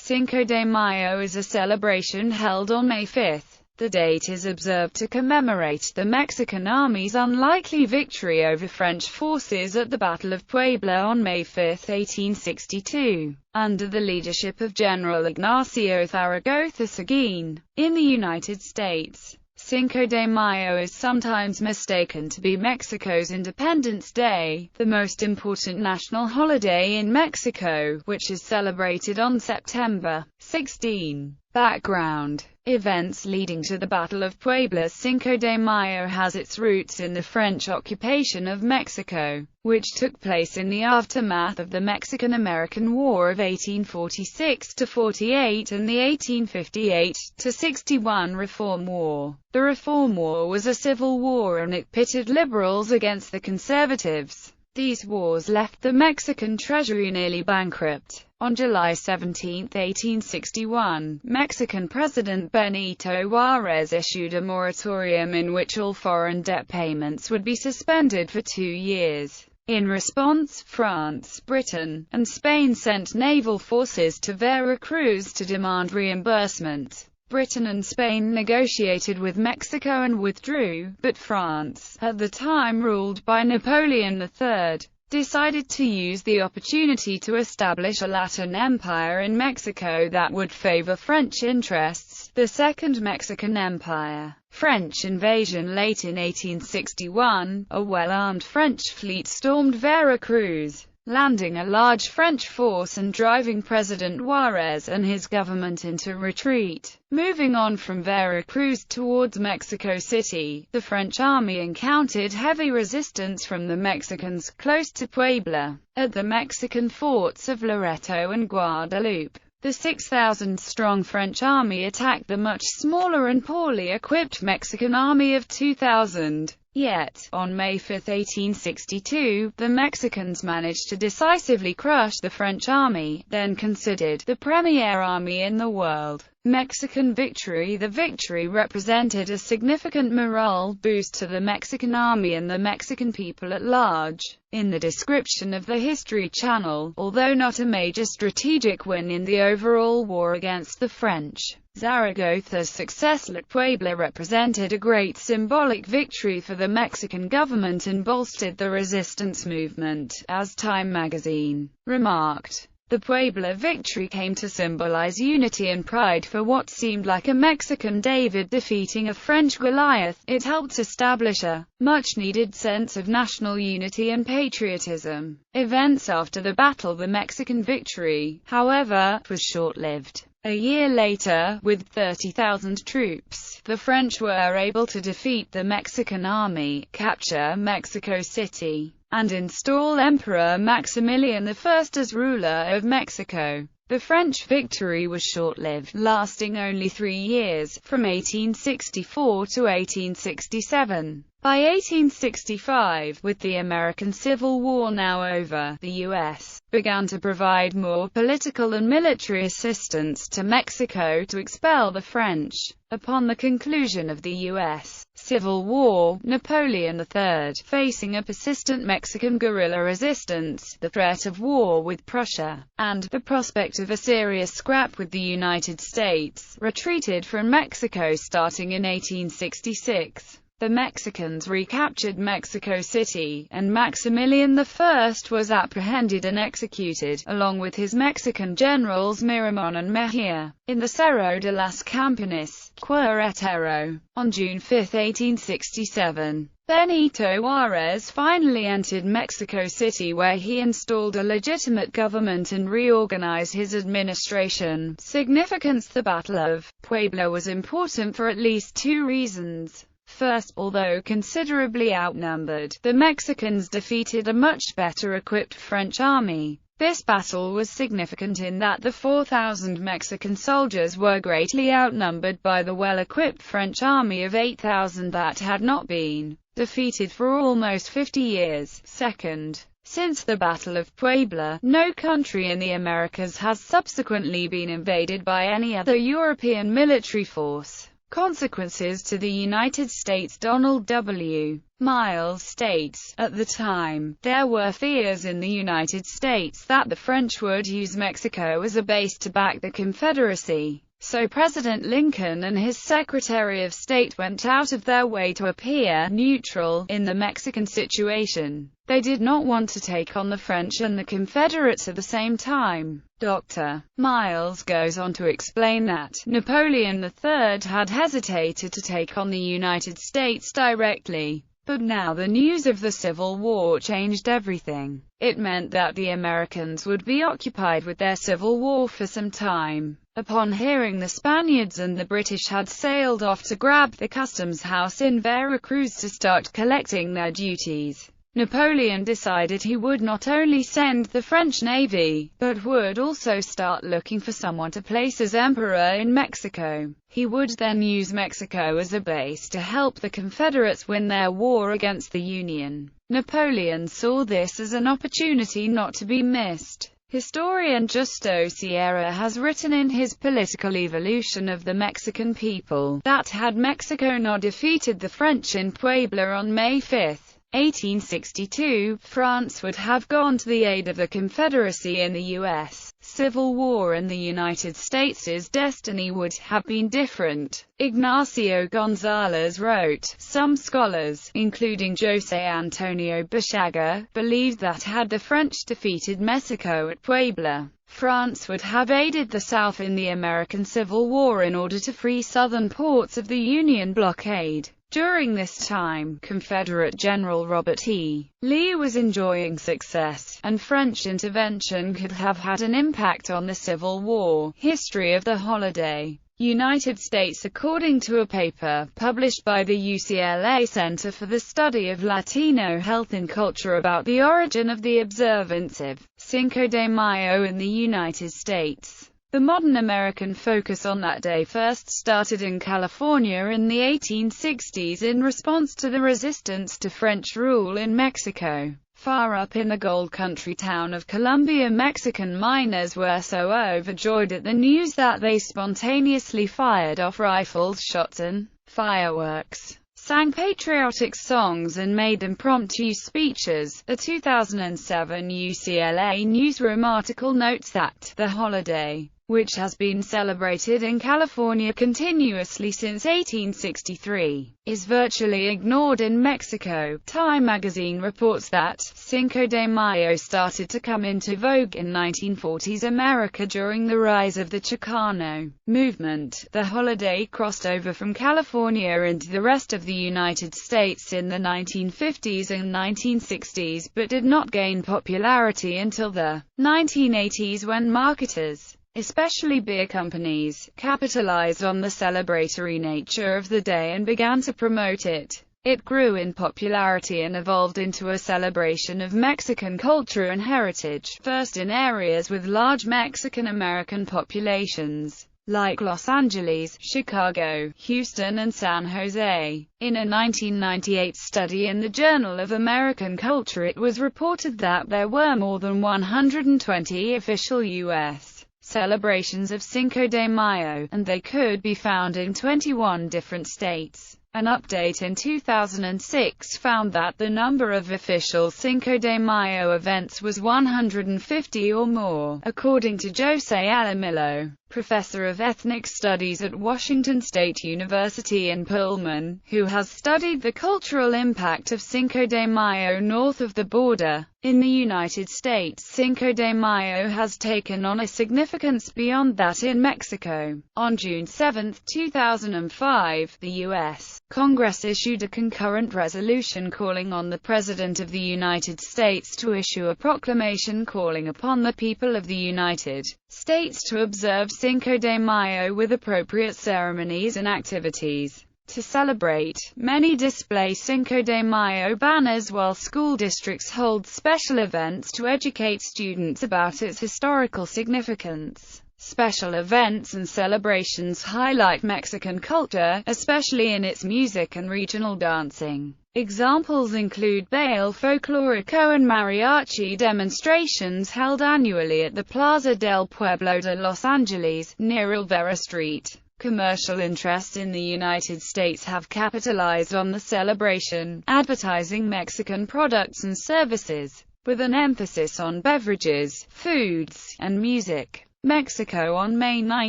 Cinco de Mayo is a celebration held on May 5. The date is observed to commemorate the Mexican Army's unlikely victory over French forces at the Battle of Puebla on May 5, 1862, under the leadership of General Ignacio Zaragoza Seguin. In the United States, Cinco de Mayo is sometimes mistaken to be Mexico's Independence Day, the most important national holiday in Mexico, which is celebrated on September 16. Background: events leading to the Battle of Puebla. Cinco de Mayo has its roots in the French occupation of Mexico, which took place in the aftermath of the Mexican-American War of 1846–48 and the 1858–61 Reform War. The Reform War was a civil war and it pitted liberals against the conservatives. These wars left the Mexican treasury nearly bankrupt. On July 17, 1861, Mexican President Benito Juárez issued a moratorium in which all foreign debt payments would be suspended for 2 years. In response, France, Britain, and Spain sent naval forces to Veracruz to demand reimbursement. Britain and Spain negotiated with Mexico and withdrew, but France, at the time ruled by Napoleon III, decided to use the opportunity to establish a Latin empire in Mexico that would favor French interests, the Second Mexican Empire. French invasion. Late in 1861, a well-armed French fleet stormed Veracruz, landing a large French force and driving President Juárez and his government into retreat. Moving on from Veracruz towards Mexico City, the French army encountered heavy resistance from the Mexicans close to Puebla. At the Mexican forts of Loreto and Guadalupe, the 6,000-strong French army attacked the much smaller and poorly equipped Mexican army of 2,000. Yet, on May 5, 1862, the Mexicans managed to decisively crush the French army, then considered the premier army in the world. Mexican victory. The victory represented a significant morale boost to the Mexican army and the Mexican people at large. In the description of the History Channel, although not a major strategic win in the overall war against the French, Zaragoza's success at Puebla represented a great symbolic victory for the Mexican government and bolstered the resistance movement, as Time magazine remarked. The Puebla victory came to symbolize unity and pride for what seemed like a Mexican David defeating a French Goliath. It helped establish a much-needed sense of national unity and patriotism. Events after the battle. The Mexican victory, however, was short-lived. A year later, with 30,000 troops, the French were able to defeat the Mexican army, capture Mexico City, and install Emperor Maximilian I as ruler of Mexico. The French victory was short-lived, lasting only 3 years, from 1864 to 1867. By 1865, with the American Civil War now over, the U.S. began to provide more political and military assistance to Mexico to expel the French. Upon the conclusion of the U.S. Civil War, Napoleon III, facing a persistent Mexican guerrilla resistance, the threat of war with Prussia, and the prospect of a serious scrap with the United States, retreated from Mexico starting in 1866. The Mexicans recaptured Mexico City, and Maximilian I was apprehended and executed, along with his Mexican generals Miramon and Mejia, in the Cerro de las Campanas, Querétaro. On June 5, 1867, Benito Juárez finally entered Mexico City, where he installed a legitimate government and reorganized his administration. Significance. The Battle of Puebla was important for at least 2 reasons. First, although considerably outnumbered, the Mexicans defeated a much better equipped French army. This battle was significant in that the 4,000 Mexican soldiers were greatly outnumbered by the well-equipped French army of 8,000 that had not been defeated for almost 50 years. Second, since the Battle of Puebla, no country in the Americas has subsequently been invaded by any other European military force. consequences to the United States. Donald W. Miles states, at the time, there were fears in the United States that the French would use Mexico as a base to back the Confederacy. So President Lincoln and his Secretary of State went out of their way to appear neutral in the Mexican situation. They did not want to take on the French and the Confederates at the same time. Dr. Miles goes on to explain that Napoleon III had hesitated to take on the United States directly. But now the news of the Civil War changed everything. It meant that the Americans would be occupied with their Civil War for some time. Upon hearing the Spaniards and the British had sailed off to grab the customs house in Veracruz to start collecting their duties, Napoleon decided he would not only send the French Navy, but would also start looking for someone to place as emperor in Mexico. He would then use Mexico as a base to help the Confederates win their war against the Union. Napoleon saw this as an opportunity not to be missed. Historian Justo Sierra has written in his Political Evolution of the Mexican People that had Mexico not defeated the French in Puebla on May 5, 1862, France would have gone to the aid of the Confederacy in the U.S. Civil War and the United States' destiny would have been different. Ignacio Gonzalez wrote, some scholars, including José Antonio Bachaga, believed that had the French defeated Mexico at Puebla, France would have aided the South in the American Civil War in order to free southern ports of the Union blockade. During this time, Confederate General Robert E. Lee was enjoying success, and French intervention could have had an impact on the Civil War. History of the holiday. United States. According to a paper published by the UCLA Center for the Study of Latino Health and Culture about the origin of the observance of Cinco de Mayo in the United States, the modern American focus on that day first started in California in the 1860s in response to the resistance to French rule in Mexico. Far up in the gold country town of Colombia, Mexican miners were so overjoyed at the news that they spontaneously fired off rifles, shots and fireworks, sang patriotic songs and made impromptu speeches. A 2007 UCLA newsroom article notes that the holiday, which has been celebrated in California continuously since 1863, is virtually ignored in Mexico. Time magazine reports that Cinco de Mayo started to come into vogue in 1940s America during the rise of the Chicano movement. The holiday crossed over from California into the rest of the United States in the 1950s and 1960s, but did not gain popularity until the 1980s when marketers, especially beer companies, capitalized on the celebratory nature of the day and began to promote it. It grew in popularity and evolved into a celebration of Mexican culture and heritage, first in areas with large Mexican-American populations, like Los Angeles, Chicago, Houston and San Jose. In a 1998 study in the Journal of American Culture, it was reported that there were more than 120 official U.S. celebrations of Cinco de Mayo, and they could be found in 21 different states. An update in 2006 found that the number of official Cinco de Mayo events was 150 or more, according to José Alamillo, professor of ethnic studies at Washington State University in Pullman, who has studied the cultural impact of Cinco de Mayo north of the border. In the United States, Cinco de Mayo has taken on a significance beyond that in Mexico. On June 7, 2005, the U.S. Congress issued a concurrent resolution calling on the President of the United States to issue a proclamation calling upon the people of the United States to observe Cinco de Mayo with appropriate ceremonies and activities. To celebrate, many display Cinco de Mayo banners while school districts hold special events to educate students about its historical significance. Special events and celebrations highlight Mexican culture, especially in its music and regional dancing. Examples include Baile Folklorico and mariachi demonstrations held annually at the Plaza del Pueblo de Los Angeles, near Olvera Street. Commercial interests in the United States have capitalized on the celebration, advertising Mexican products and services, with an emphasis on beverages, foods, and music. Mexico. On May 9,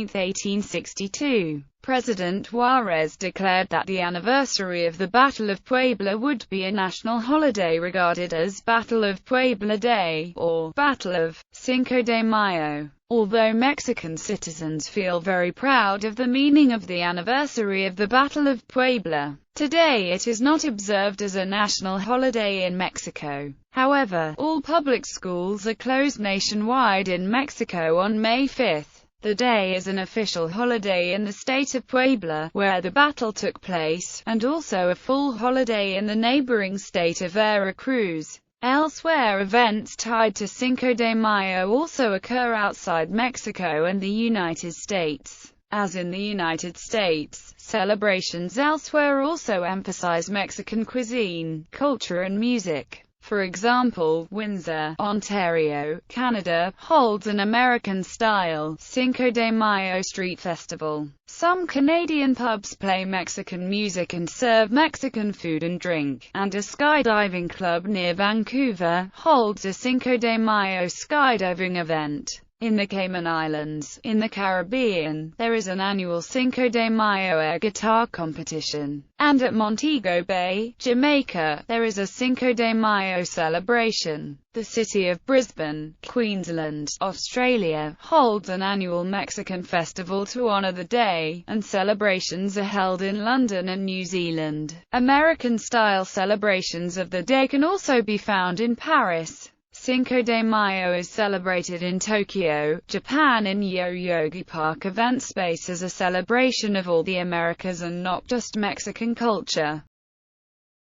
1862, President Juárez declared that the anniversary of the Battle of Puebla would be a national holiday regarded as Battle of Puebla Day, or Battle of Cinco de Mayo. Although Mexican citizens feel very proud of the meaning of the anniversary of the Battle of Puebla, today it is not observed as a national holiday in Mexico. However, all public schools are closed nationwide in Mexico on May 5. The day is an official holiday in the state of Puebla, where the battle took place, and also a full holiday in the neighboring state of Veracruz. Elsewhere, events tied to Cinco de Mayo also occur outside Mexico and the United States. As in the United States, celebrations elsewhere also emphasize Mexican cuisine, culture and music. For example, Windsor, Ontario, Canada, holds an American-style Cinco de Mayo street festival. Some Canadian pubs play Mexican music and serve Mexican food and drink, and a skydiving club near Vancouver holds a Cinco de Mayo skydiving event. In the Cayman Islands, in the Caribbean, there is an annual Cinco de Mayo air guitar competition. And at Montego Bay, Jamaica, there is a Cinco de Mayo celebration. The city of Brisbane, Queensland, Australia, holds an annual Mexican festival to honor the day, and celebrations are held in London and New Zealand. American-style celebrations of the day can also be found in Paris. Cinco de Mayo is celebrated in Tokyo, Japan in Yoyogi Park event space as a celebration of all the Americas and not just Mexican culture.